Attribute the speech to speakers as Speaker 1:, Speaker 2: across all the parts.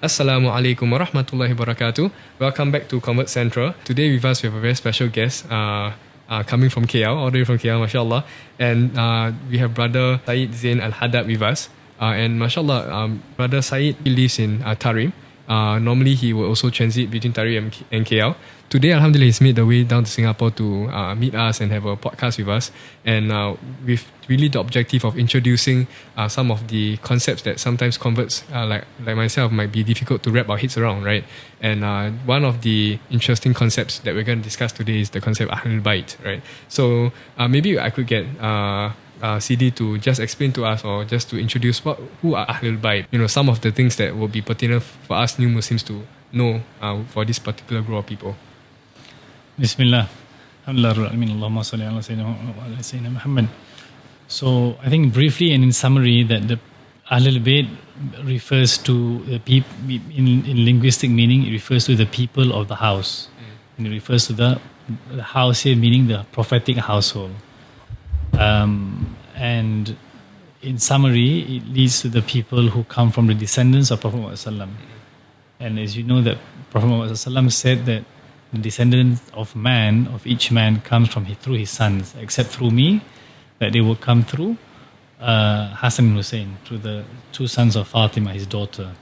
Speaker 1: Assalamu alaikum warahmatullahi wabarakatuh. Welcome back to Convert Central. Today with us we have a very special guest coming from KL, all the way from KL, mashallah. And we have brother Syed Zain Al-Haddad with us. And mashallah, brother Syed, he lives in Tarim. Normally he will also transit between Tarim and KL. Today, alhamdulillah, he's made the way down to Singapore to meet us and have a podcast with us. And with really the objective of introducing some of the concepts that sometimes converts like myself might be difficult to wrap our heads around, right? And one of the interesting concepts that we're going to discuss today is the concept Ahlul Bait, right? So maybe I could get Sidi to just explain to us, or just to introduce who are Ahlul Bait. You know, some of the things that will be pertinent for us new Muslims to know for this particular group of people.
Speaker 2: Bismillah. Alhamdulillah. Allahumma salli ala Sayyidina Muhammad. So I think briefly and in summary that the Ahlul Bayt refers to the people, in linguistic meaning, it refers to the people of the house. And it refers to the house here meaning the prophetic household. And in summary, it leads to the people who come from the descendants of Prophet Muhammad. And as you know, that Prophet Muhammad said that the descendant of man, of each man, comes through his sons, except through me, that they will come through Hassan and Hussein, through the two sons of Fatima, his daughter.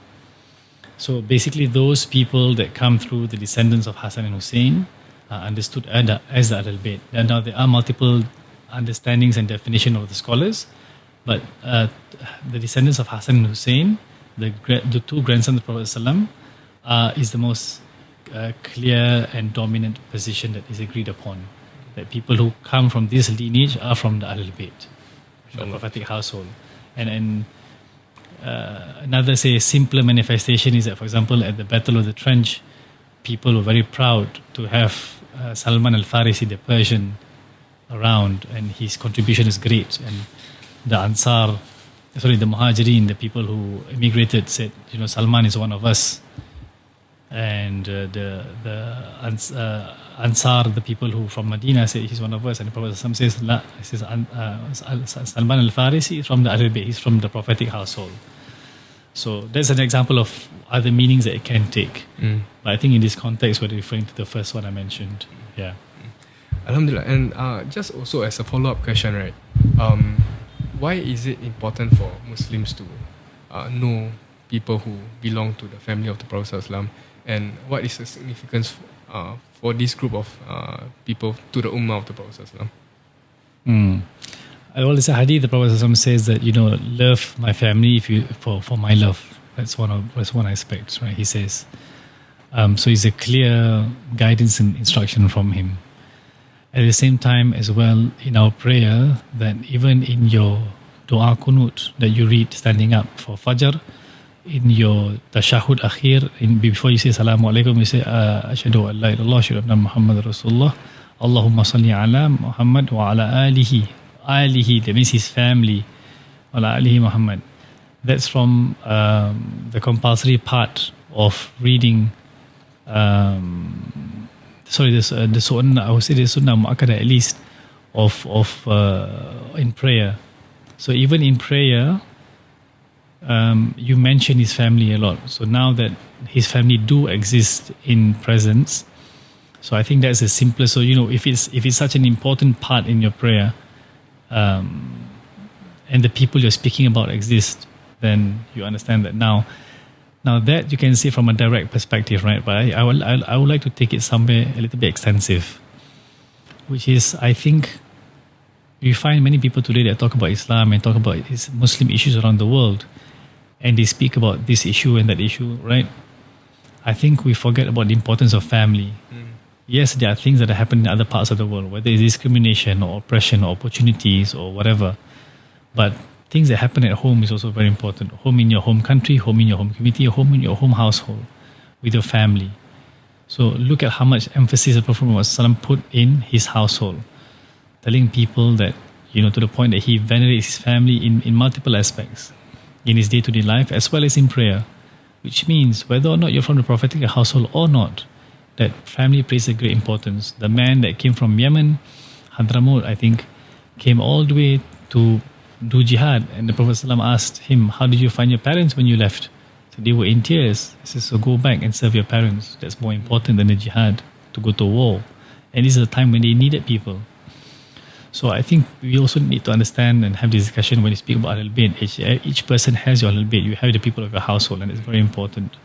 Speaker 2: So basically those people that come through the descendants of Hassan and Hussein are understood as the Ahlul Bayt. And now there are multiple understandings and definition of the scholars, but the descendants of Hassan and Hussein, the two grandsons of the Prophet ﷺ, is the most clear and dominant position that is agreed upon, that people who come from this lineage are from the Ahlul Bayt, the prophetic household. And another, say, simpler manifestation is that, for example, at the Battle of the Trench, people were very proud to have Salman al-Farisi, the Persian, around, and his contribution is great. And the Muhajirin, the people who immigrated, said, Salman is one of us. And the Ansar, the people who from Medina, say he's one of us. And the Prophet says, La, he says Salman al-Farisi is from the Ahlul Bayt, he's from the prophetic household. So that's an example of other meanings that it can take. But I think in this context, we're referring to the first one I mentioned. Yeah.
Speaker 1: Alhamdulillah. And just also as a follow-up question, right? Why is it important for Muslims to know people who belong to the family of the Prophet ﷺ, and what is the significance for this group of people to the Ummah of the Prophet ﷺ?
Speaker 2: I always say hadith, the Prophet ﷺ says that, love my family for my love. That's one aspect, right? He says. So it's a clear guidance and instruction from him. At the same time as well, in our prayer, that even in your dua kunut that you read standing up for Fajr, in your tashahud akhir, before you say Assalamu alaikum, you say Ashhadu an la ilaha illallah, Ashhadu anna Muhammad Rasulullah, Allahumma salli ala Muhammad wa ala alihi. Alihi, that means his family. Wa ala alihi Muhammad. That's from the compulsory part of reading. The sunnah, I would say the sunnah mu'akkada at least of in prayer. So even in prayer, you mention his family a lot. So now that his family do exist in presence, so I think that's the simplest. So if it's such an important part in your prayer, and the people you're speaking about exist, then you understand that now. Now that you can see from a direct perspective, right? But I would like to take it somewhere a little bit extensive, which is, I think we find many people today that talk about Islam and talk about Muslim issues around the world, and they speak about this issue and that issue, right? I think we forget about the importance of family. Yes, there are things that happen in other parts of the world, whether it's discrimination or oppression or opportunities or whatever, but things that happen at home is also very important. Home in your home country, home in your home community, home in your home household, with your family. So look at how much emphasis the Prophet Muhammad put in his household, telling people that, to the point that he venerates his family in multiple aspects, in his day-to-day life as well as in prayer, which means whether or not you're from the prophetic household or not, that family plays a great importance. The man that came from Yemen, Hadramaut, I think, came all the way to do jihad, and the Prophet ﷺ asked him, how did you find your parents when you left? He So they were in tears. He says, so go back and serve your parents. That's more important than the jihad, to go to war. And this is a time when they needed people. So I think we also need to understand and have this discussion when you speak about Ahlul Bayt. Each person has your Ahlul Bayt. You have the people of your household, and it's very important.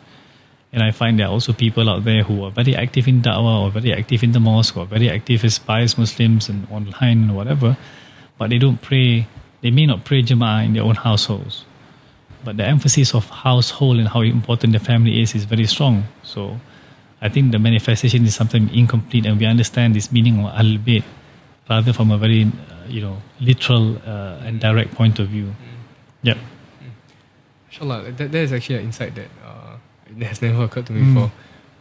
Speaker 2: And I find there are also people out there who are very active in da'wah, or very active in the mosque, or very active as pious Muslims and online or whatever, but they don't pray. They may not pray Jama'ah in their own households. But the emphasis of household and how important the family is very strong. So I think the manifestation is sometimes incomplete, and we understand this meaning of Ahlul Bayt rather from a very, literal and direct point of view. Yep.
Speaker 1: Inshallah, that is actually an insight that has never occurred to me before.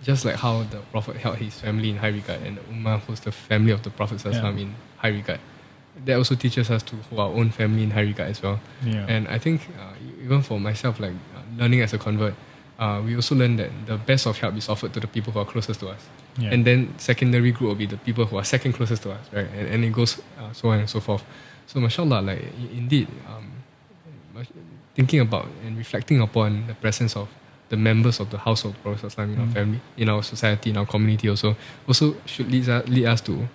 Speaker 1: Just like how the Prophet held his family in high regard, and the Ummah holds the family of the Prophet ﷺ in high regard. That also teaches us to hold our own family in high regard as well.
Speaker 2: Yeah.
Speaker 1: And I think even for myself, like learning as a convert, we also learn that the best of help is offered to the people who are closest to us.
Speaker 2: Yeah.
Speaker 1: And then secondary group will be the people who are second closest to us, right? And it goes so on and so forth. So mashallah, like indeed, thinking about and reflecting upon the presence of the members of the household of Prophet in our family, in our society, in our community also should lead us to,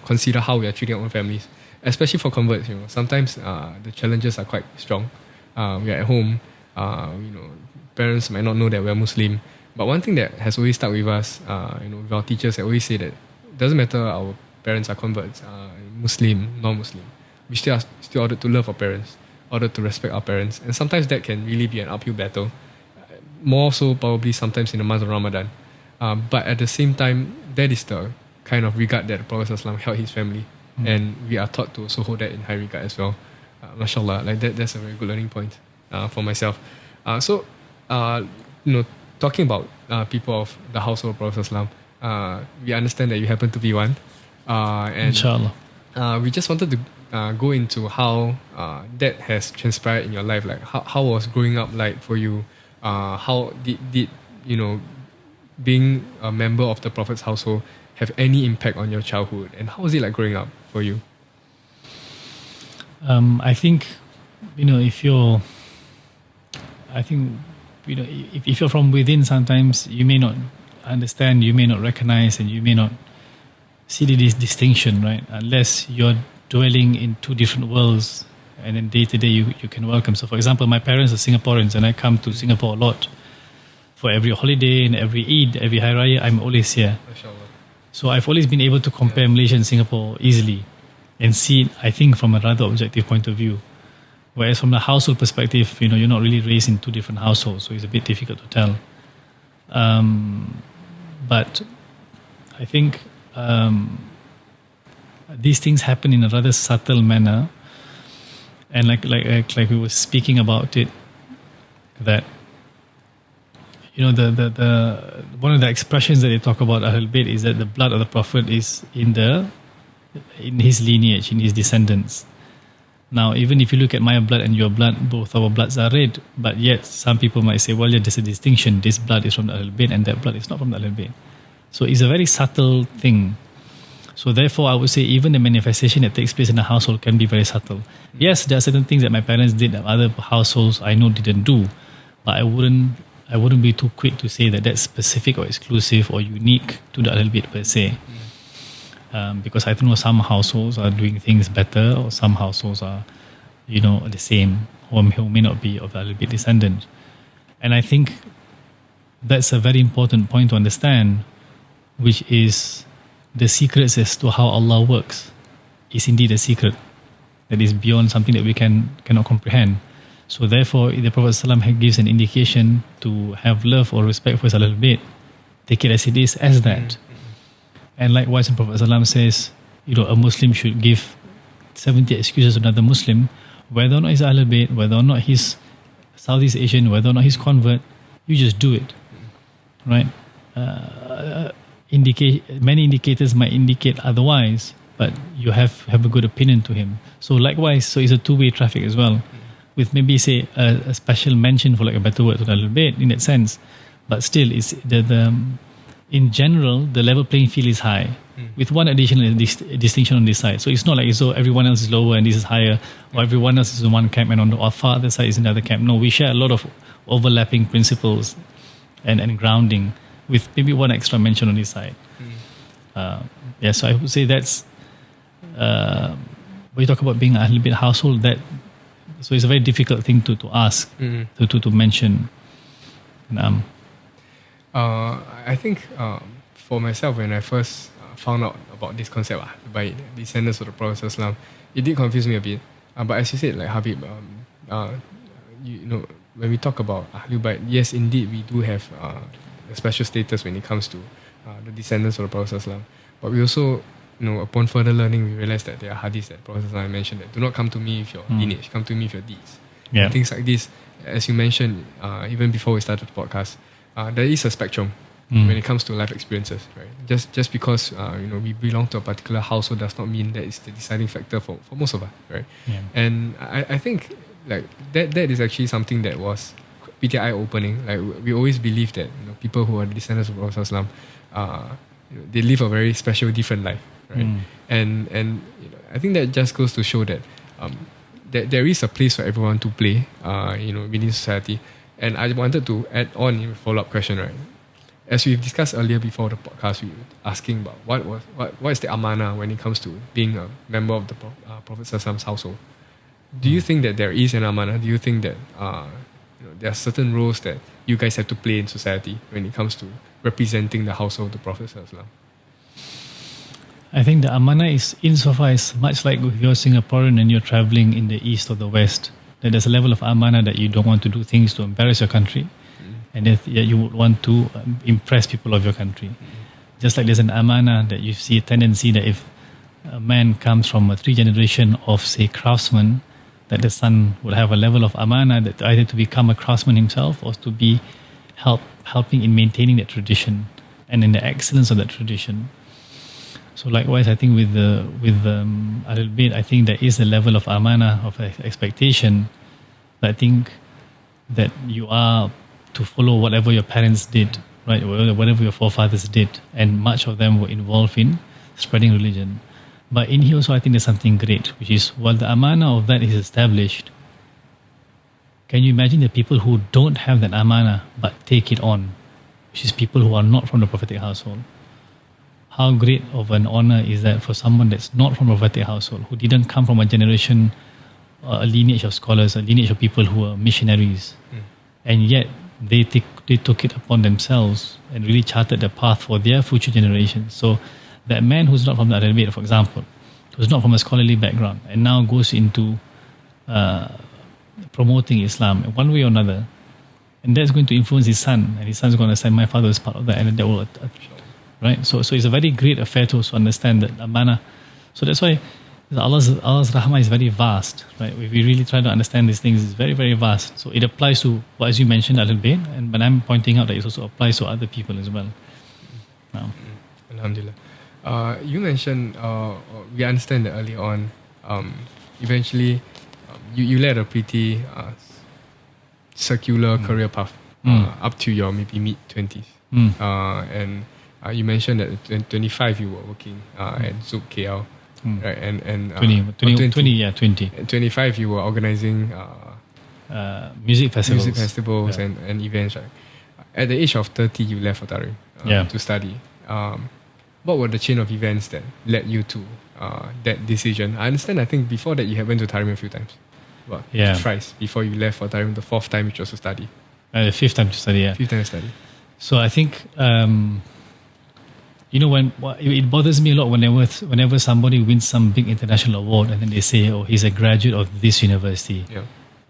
Speaker 1: consider how we are treating our own families, especially for converts. Sometimes the challenges are quite strong. We are at home, parents might not know that we are Muslim. But one thing that has always stuck with us, with our teachers, they always say that it doesn't matter our parents are converts, Muslim, non-Muslim. We still are still ordered to love our parents, ordered to respect our parents. And sometimes that can really be an uphill battle. More so probably sometimes in the month of Ramadan. But at the same time, that is the kind of regard that the Prophet ﷺ held his family. And we are taught to also hold that in high regard as well. MashaAllah, like that's a very good learning point for myself. Talking about people of the household of Prophet ﷺ, we understand that you happen to be one. And
Speaker 2: Inshallah.
Speaker 1: We just wanted to go into how that has transpired in your life. Like how was growing up like for you? How did being a member of the Prophet's household have any impact on your childhood? And how was it like growing up for you?
Speaker 2: I think, if you're from within, sometimes you may not understand, you may not recognize, and you may not see this distinction, right? Unless you're dwelling in two different worlds, and then day to day you can welcome. So, for example, my parents are Singaporeans, and I come to Singapore a lot. For every holiday and every Eid, every Hari Raya, I'm always here.
Speaker 1: MashaAllah.
Speaker 2: So I've always been able to compare Malaysia and Singapore easily and see it, I think, from a rather objective point of view. Whereas from the household perspective, you're not really raised in two different households, so it's a bit difficult to tell. But I think these things happen in a rather subtle manner, and like we were speaking about it, that the one of the expressions that they talk about Ahlul Bayt is that the blood of the Prophet is in his lineage, in his descendants. Now, even if you look at my blood and your blood, both our bloods are red, but yet some people might say, well, yeah, there's a distinction. This blood is from the Ahlul Bayt and that blood is not from the Ahlul Bayt. So it's a very subtle thing. So therefore, I would say even the manifestation that takes place in a household can be very subtle. Yes, there are certain things that my parents did that other households I know didn't do, but I wouldn't be too quick to say that that's specific or exclusive or unique to the Ahlul Bayt per se. Because I know some households are doing things better, or some households are, the same, or who may not be of Ahlul Bayt descendant. And I think that's a very important point to understand, which is the secrets as to how Allah works is indeed a secret that is beyond something that we cannot comprehend. So therefore, if the Prophet ﷺ gives an indication to have love or respect for his Ahlul Bayt, take it as it is, as that. And likewise, the Prophet ﷺ says, a Muslim should give 70 excuses to another Muslim, whether or not he's Ahlul Bayt, whether or not he's Southeast Asian, whether or not he's convert, you just do it, right? Many indicators might indicate otherwise, but you have a good opinion to him. So likewise, so it's a two-way traffic as well, with maybe say a special mention, for like a better word, to Ahlul Bayt in that sense. But still, it's in general, the level playing field is high. with one additional distinction on this side. So it's not like so everyone else is lower and this is higher, or everyone else is in one camp and on the far other side is in another camp. No, we share a lot of overlapping principles and grounding, with maybe one extra mention on this side. So I would say that's when you talk about being a little bit household, that so it's a very difficult thing to ask, to mention.
Speaker 1: I think for myself, when I first found out about this concept by descendants of the Prophet ﷺ, it did confuse me a bit. But as you said, like Habib, you know, when we talk about Ahlul Bayt, yes, indeed, we do have a special status when it comes to the descendants of the Prophet ﷺ. But we also, you know, upon further learning, we realized that there are hadiths that Prophet ﷺ mentioned that do not come to me with your lineage, come to me with your deeds.
Speaker 2: Yeah.
Speaker 1: And things like this, as you mentioned, even before we started the podcast, there is a spectrum when it comes to life experiences, right? Just because you know, we belong to a particular household does not mean that it's the deciding factor for most of us, right?
Speaker 2: Yeah.
Speaker 1: And I think like that is actually something that was pretty eye-opening. Like we always believe that, you know, people who are descendants of Prophet ﷺ, you know, they live a very special, different life, right? And you know, I think that just goes to show that that there is a place for everyone to play, you know, within society. And I wanted to add on a follow-up question, right? As we've discussed earlier before the podcast, we were asking about what is the amana when it comes to being a member of the Prophet ﷺ's household. Do you think that there is an amana? Do you think that you know, there are certain roles that you guys have to play in society when it comes to representing the household of the Prophet ﷺ?
Speaker 2: I think the amana is insofar as much like if you're Singaporean and you're traveling in the east or the west, that there's a level of amana that you don't want to do things to embarrass your country, and that you would want to impress people of your country. Just like there's an amana that you see a tendency that if a man comes from a 3 generation of, say, craftsmen, that the son would have a level of amana that either to become a craftsman himself or to be helping in maintaining that tradition and in the excellence of that tradition. So likewise, I think with Ahlul Bayt, I think there is a level of amana, of expectation, that I think that you are to follow whatever your parents did, right? Whatever your forefathers did, and much of them were involved in spreading religion. But in here also, I think there's something great, which is while the amana of that is established, can you imagine the people who don't have that amana but take it on, which is people who are not from the prophetic household? How great of an honor is that for someone that's not from a prophetic household, who didn't come from a generation, a lineage of scholars, a lineage of people who are missionaries, and yet they took it upon themselves and really charted the path for their future generations. So that man who's not from the Ahlul Bayt, for example, who's not from a scholarly background, and now goes into promoting Islam in one way or another, and that's going to influence his son, and his son's going to say, my father was part of that, and that will, right? So it's a very great affair to also understand that amana. So that's why Allah's rahmah is very vast, right? We really try to understand these things. It's very, very vast. So it applies to, well, as you mentioned, Ahlul Bayt, but I'm pointing out that it also applies to other people as well.
Speaker 1: Alhamdulillah. You mentioned, we understand that earlier on, eventually you led a pretty circular career path up to your maybe mid-20s. And you mentioned that at 25 you were working at Zouk KL. Right, and
Speaker 2: 20.
Speaker 1: At 25 you were organizing
Speaker 2: music
Speaker 1: festivals and events, right? At the age of 30 you left for Tarim to study. What were the chain of events that led you to that decision? I understand, I think before that you had went to Tarim a few times. Thrice before you left for Tarim, the 4th time which was to study.
Speaker 2: The 5th time to study,
Speaker 1: 5th time to study.
Speaker 2: So I think you know, it bothers me a lot whenever somebody wins some big international award and then they say, oh, he's a graduate of this university,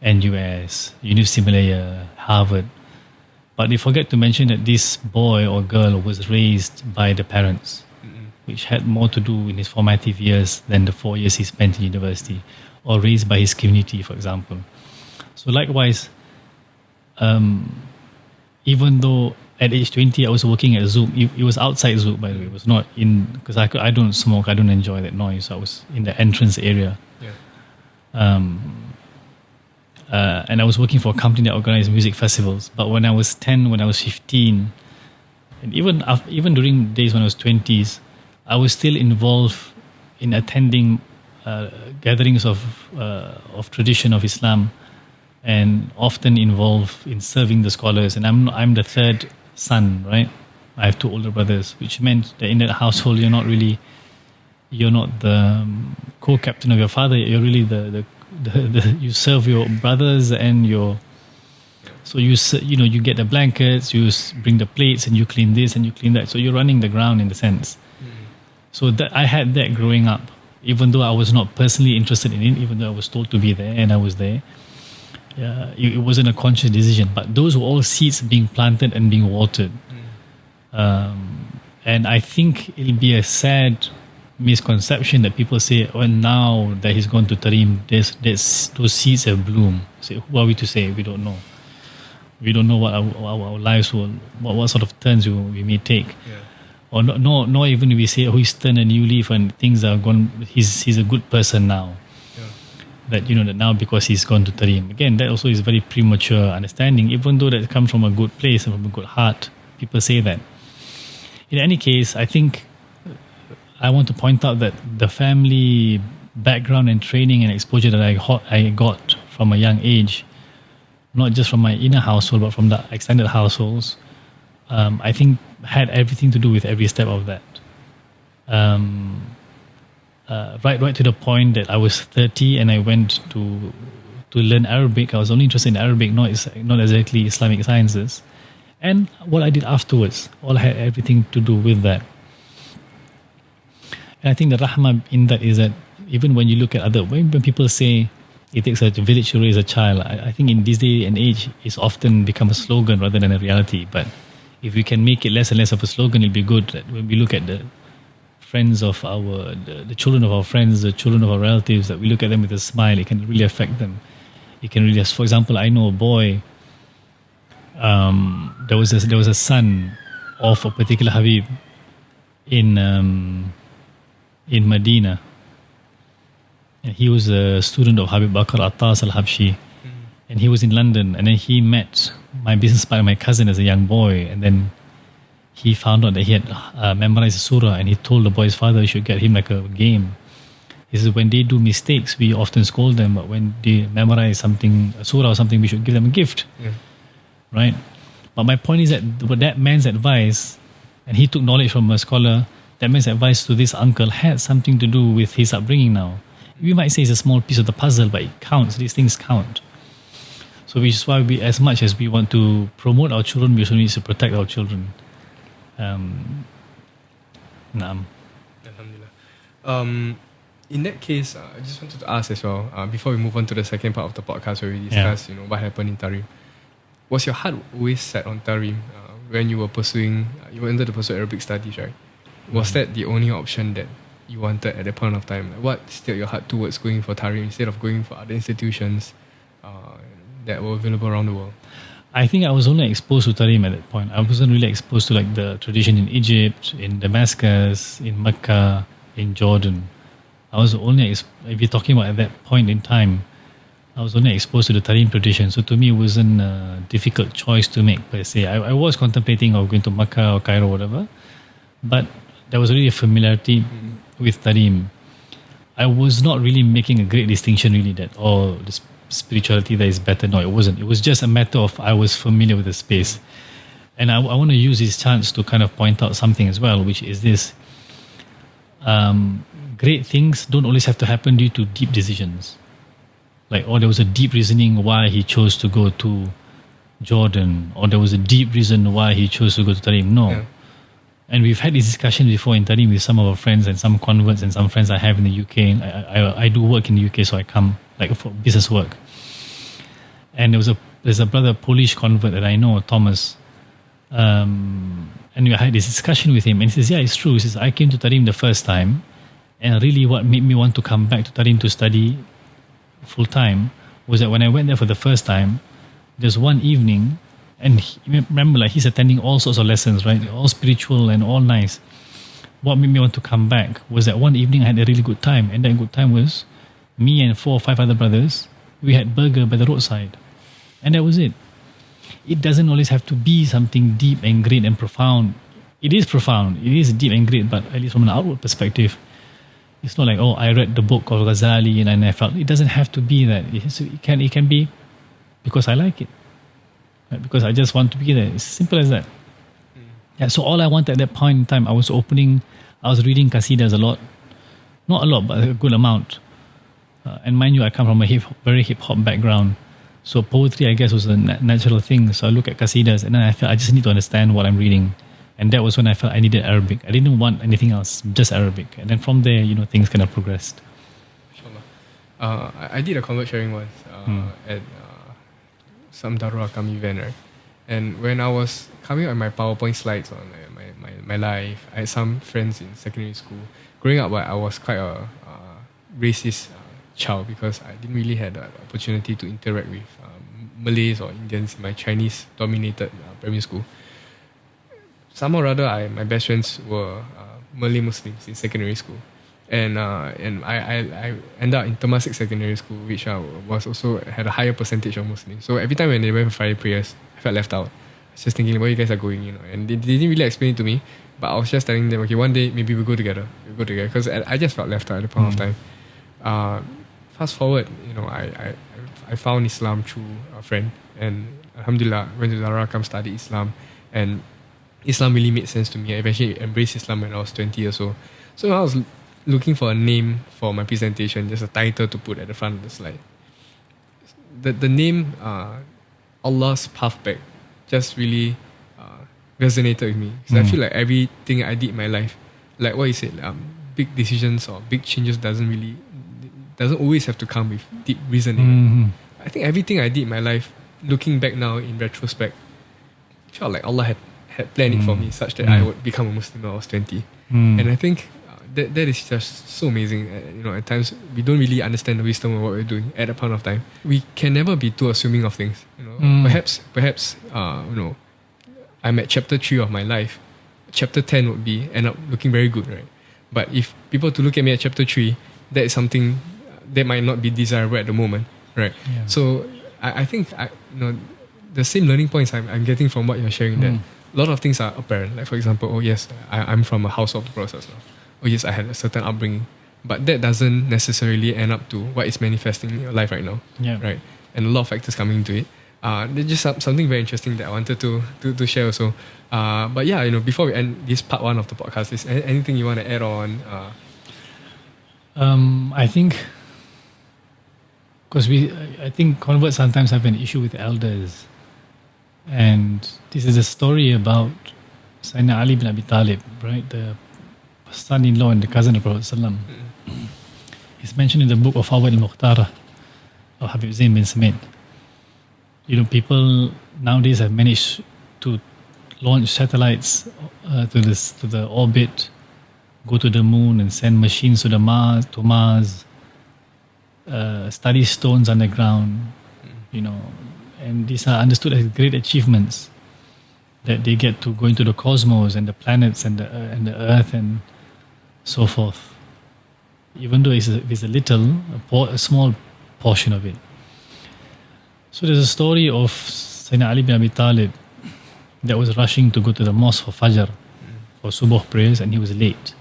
Speaker 2: NUS, University of Malaya, Harvard. But they forget to mention that this boy or girl was raised by the parents, which had more to do in his formative years than the 4 years he spent in university, or raised by his community, for example. So likewise, even though at age 20, I was working at Zouk. It was outside Zouk, by the way. It was not in, because I don't smoke. I don't enjoy that noise. So I was in the entrance area. And I was working for a company that organized music festivals. But when I was 10, when I was 15, and even during days when I was 20s, I was still involved in attending gatherings of tradition of Islam, and often involved in serving the scholars. And I'm the third son, right? I have two older brothers, which meant that in that household you're not the co-captain of your father. You're really the you serve your brothers and so you get the blankets, you bring the plates, and you clean this and you clean that. So you're running the ground in the sense. So that I had that growing up, even though I was not personally interested in it, even though I was told to be there and I was there. It wasn't a conscious decision, but those were all seeds being planted and being watered. And I think it'll be a sad misconception that people say, well, now that he's gone to Tarim, those seeds have bloomed. So who are we to say? We don't know. We don't know what our lives will, what sort of turns we may take. Or not even if we say, oh, he's turned a new leaf and things are gone, he's a good person now. That that now because he's gone to Tarim. Again, that also is very premature understanding, even though that comes from a good place and from a good heart. People say that. In any case, I think I want to point out that the family background and training and exposure that I got from a young age, not just from my inner household, but from the extended households, I think had everything to do with every step of that. Right to the point that I was 30 and I went to learn Arabic. I was only interested in Arabic, not exactly Islamic sciences. And what I did afterwards, all had everything to do with that. And I think the rahmah in that is that even when you look at when people say it takes a village to raise a child, I think in this day and age, it's often become a slogan rather than a reality. But if we can make it less and less of a slogan, it'll be good. That when we look at the friends of the children of our friends, the children of our relatives, that we look at them with a smile, it can really affect them. It can really, for example, I know a boy, there was a son of a particular Habib in Medina, and he was a student of Habib Bakr Attas al-Habshi, and he was in London, and then he met my business partner, my cousin, as a young boy, and then he found out that he had memorized a surah, and he told the boy's father he should get him like a game. He says, when they do mistakes, we often scold them, but when they memorize something, a surah or something, we should give them a gift. Right? But my point is that man's advice, and he took knowledge from a scholar, that man's advice to this uncle had something to do with his upbringing now. We might say it's a small piece of the puzzle, but it counts. These things count. So which is why as much as we want to promote our children, we also need to protect our children. Naam.
Speaker 1: Alhamdulillah. In that case, I just wanted to ask as well, before we move on to the second part of the podcast where we discuss, what happened in Tarim. Was your heart always set on Tarim when you were you wanted to pursue Arabic studies, right? Was that the only option that you wanted at that point of time? What steered your heart towards going for Tarim instead of going for other institutions that were available around the world?
Speaker 2: I think I was only exposed to Tarim at that point. I wasn't really exposed to like the tradition in Egypt, in Damascus, in Mecca, in Jordan. I was only, if you're talking about at that point in time, I was only exposed to the Tarim tradition. So to me, it wasn't a difficult choice to make per se. I was contemplating of going to Mecca or Cairo or whatever, but there was really a familiarity with Tarim. I was not really making a great distinction really that, the spirituality that is better. No, it wasn't. It was just a matter of I was familiar with the space. And I want to use this chance to kind of point out something as well, which is this. Great things don't always have to happen due to deep decisions. Like, there was a deep reasoning why he chose to go to Jordan, or there was a deep reason why he chose to go to Tarim. No. Yeah. And we've had this discussion before in Tarim with some of our friends and some converts and some friends I have in the UK. I do work in the UK, so I come like for business work. And there's a brother, Polish convert that I know, Thomas. And we had this discussion with him, and he says, yeah, it's true. He says, I came to Tarim the first time, and really what made me want to come back to Tarim to study full time was that when I went there for the first time, there's one evening, and remember, like, he's attending all sorts of lessons, right? All spiritual and all nice. What made me want to come back was that one evening I had a really good time, and that good time was me and 4 or 5 other brothers. We had burger by the roadside, and that was it. It doesn't always have to be something deep and great and profound. it is profound, it is deep and great, but at least from an outward perspective, it's not like, oh, I read the book of Ghazali and I felt. It doesn't have to be that. It can be because I like it, right? Because I just want to be there. It's as simple as that. Yeah. So all I wanted at that point in time, I was reading Qasidas a lot, not a lot, but a good amount. And mind you, I come from a very hip hop background, so poetry, I guess, was a natural thing. So I look at Qasidas, and then I felt I just need to understand what I'm reading. And that was when I felt I needed Arabic. I didn't want anything else, just Arabic. And then from there, things kind of progressed.
Speaker 1: I did a convert sharing once at some Darul Akam event, right? And when I was coming up with my PowerPoint slides on my life, I had some friends in secondary school. Growing up, I was quite a racist child because I didn't really have the opportunity to interact with Malays or Indians in my Chinese-dominated primary school. Somehow or other, my best friends were Malay Muslims in secondary school, and I ended up in Temasek Secondary School, which was also had a higher percentage of Muslims. So every time when they went for Friday prayers, I felt left out. I was just thinking, where you guys are going, and they didn't really explain it to me. But I was just telling them, okay, one day maybe we'll go together, because I just felt left out at the point of time. Fast forward, I found Islam through a friend, and Alhamdulillah, went to Darul Arqam, studied Islam, and Islam really made sense to me. I eventually embraced Islam when I was 20 years old. So I was looking for a name for my presentation, just a title to put at the front of the slide. The name, Allah's Path Back, just really resonated with me. Because I feel like everything I did in my life, like what you said, big decisions or big changes doesn't always have to come with deep reasoning. I think everything I did in my life, looking back now in retrospect, felt like Allah had planned it for me such that I would become a Muslim when I was 20. And I think that is just so amazing. At times we don't really understand the wisdom of what we're doing at that point of time. We can never be too assuming of things. Perhaps I'm at chapter 3 of my life. Chapter 10 would end up looking very good, right? But if people to look at me at chapter 3, that is something that might not be desirable at the moment, right? Yeah. So I think the same learning points I'm getting from what you're sharing, that a lot of things are apparent. Like, for example, oh yes, I'm from a house of the Prophet. Oh yes, I had a certain upbringing, but that doesn't necessarily end up to what is manifesting in your life right now. Yeah. Right. And a lot of factors coming into it. There's just something very interesting that I wanted to share also. But yeah, before we end this part 1 of the podcast, is anything you want to add on?
Speaker 2: I think because I think converts sometimes have an issue with elders, and this is a story about Sayyidina Ali bin Abi Talib, right? The son-in-law and the cousin of Prophet ﷺ. It's mentioned in the book of Fawad al-Mukhtar of Habib Zain bin Samit. People nowadays have managed to launch satellites to the orbit, go to the moon and send machines to Mars, study stones underground, and these are understood as great achievements, that they get to go into the cosmos and the planets and the earth and so forth. Even though it's a small portion of it. So there's a story of Sayyidina Ali bin Abi Talib that was rushing to go to the mosque for Fajr, for Subuh prayers, and he was late.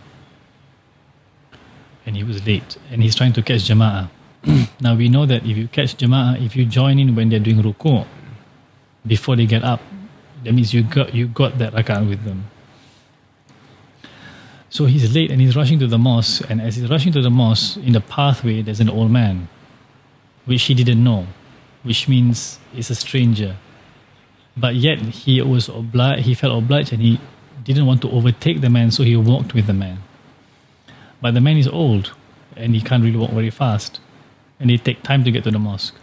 Speaker 2: And he's trying to catch Jama'ah. Now we know that if you catch Jama'ah, if you join in when they're doing ruku' before they get up, that means you got that rak'ah with them. So he's late and he's rushing to the mosque, and as he's rushing to the mosque, in the pathway there's an old man, which he didn't know, which means it's a stranger. But yet he felt obliged, and he didn't want to overtake the man, so he walked with the man. But the man is old and he can't really walk very fast, and they take time to get to the mosque.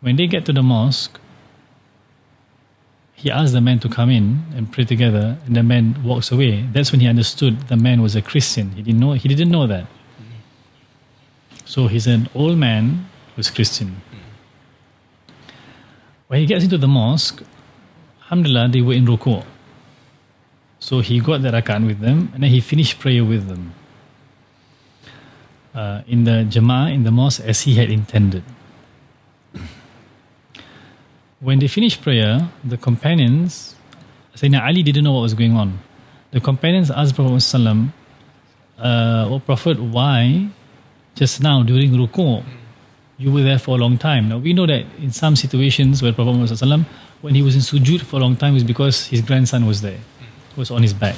Speaker 2: When they get to the mosque, he asked the man to come in and pray together, and the man walks away. That's when he understood the man was a Christian. He didn't know that. So he's an old man who's Christian. When he gets into the mosque, alhamdulillah, they were in ruku'. So he got the rakat with them, and then he finished prayer with them. In the Jama'ah, in the mosque, as he had intended. When they finished prayer, the companions, Sayyidina Ali didn't know what was going on. the companions asked Prophet ﷺ, "O Prophet, why just now during ruku' you were there for a long time?" Now we know that in some situations where Prophet ﷺ, when he was in sujood for a long time, is because his grandson was there, was on his back,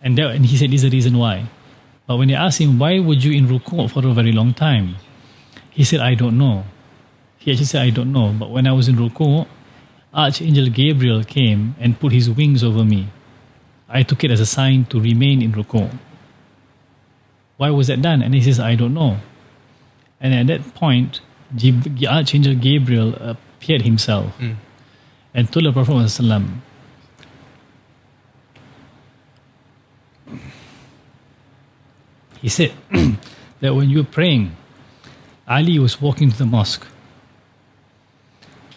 Speaker 2: and he said this is the reason why. But when they asked him, "Why would you in ruku' for a very long time?" he said, "I don't know." He actually said, "I don't know, but when I was in ruku', Archangel Gabriel came and put his wings over me. I took it as a sign to remain in ruku'." Why was that done? And he says, "I don't know." And at that point, Archangel Gabriel appeared himself and told the Prophet ﷺ, he said that when you were praying, Ali was walking to the mosque.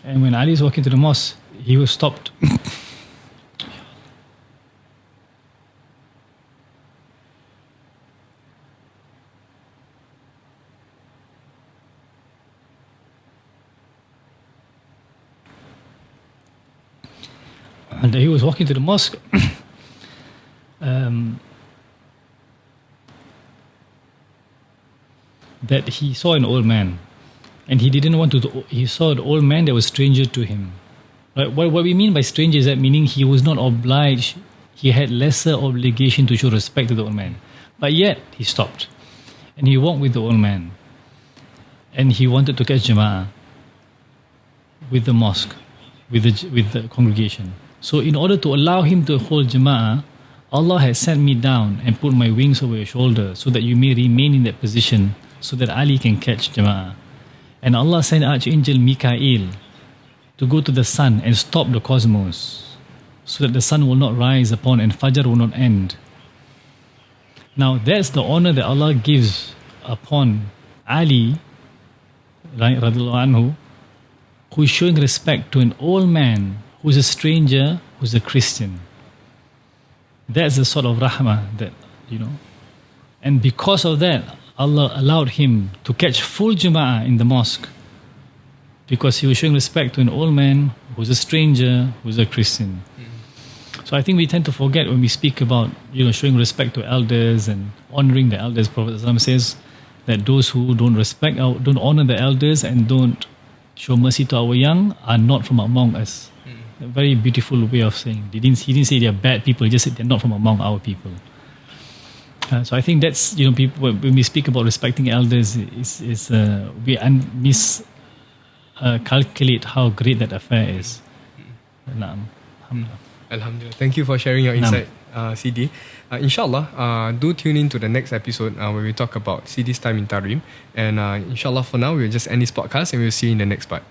Speaker 2: And when Ali was walking to the mosque, he was stopped. And he was walking to the mosque. That he saw an old man, and he didn't want to. He saw an old man that was stranger to him. Right? What we mean by stranger is that meaning he was not obliged. He had lesser obligation to show respect to the old man, but yet he stopped, and he walked with the old man, and he wanted to catch jama'ah with the mosque, with the congregation. So in order to allow him to hold jama'ah, Allah has sent me down and put my wings over your shoulder so that you may remain in that position so that Ali can catch jama'ah. And Allah sent Archangel Mikael to go to the sun and stop the cosmos so that the sun will not rise upon and Fajr will not end. Now that's the honor that Allah gives upon Ali, right, radiallahu anhu, who is showing respect to an old man who's a stranger, who's a Christian. That's the sort of rahmah that, and because of that, Allah allowed him to catch full jama'ah in the mosque because he was showing respect to an old man who's a stranger, who's a Christian. So I think we tend to forget when we speak about, showing respect to elders and honoring the elders. Prophet ﷺ says that those who don't honor the elders and don't show mercy to our young are not from among us. A very beautiful way of saying. He didn't say they're bad people. He just said they're not from among our people. So I think that's, people, when we speak about respecting elders, we miscalculate how great that affair is.
Speaker 1: Alhamdulillah. Thank you for sharing your insight, Sidi. Inshallah, do tune in to the next episode where we talk about Sidi's time in Tarim. And inshallah, for now, we'll just end this podcast and we'll see you in the next part.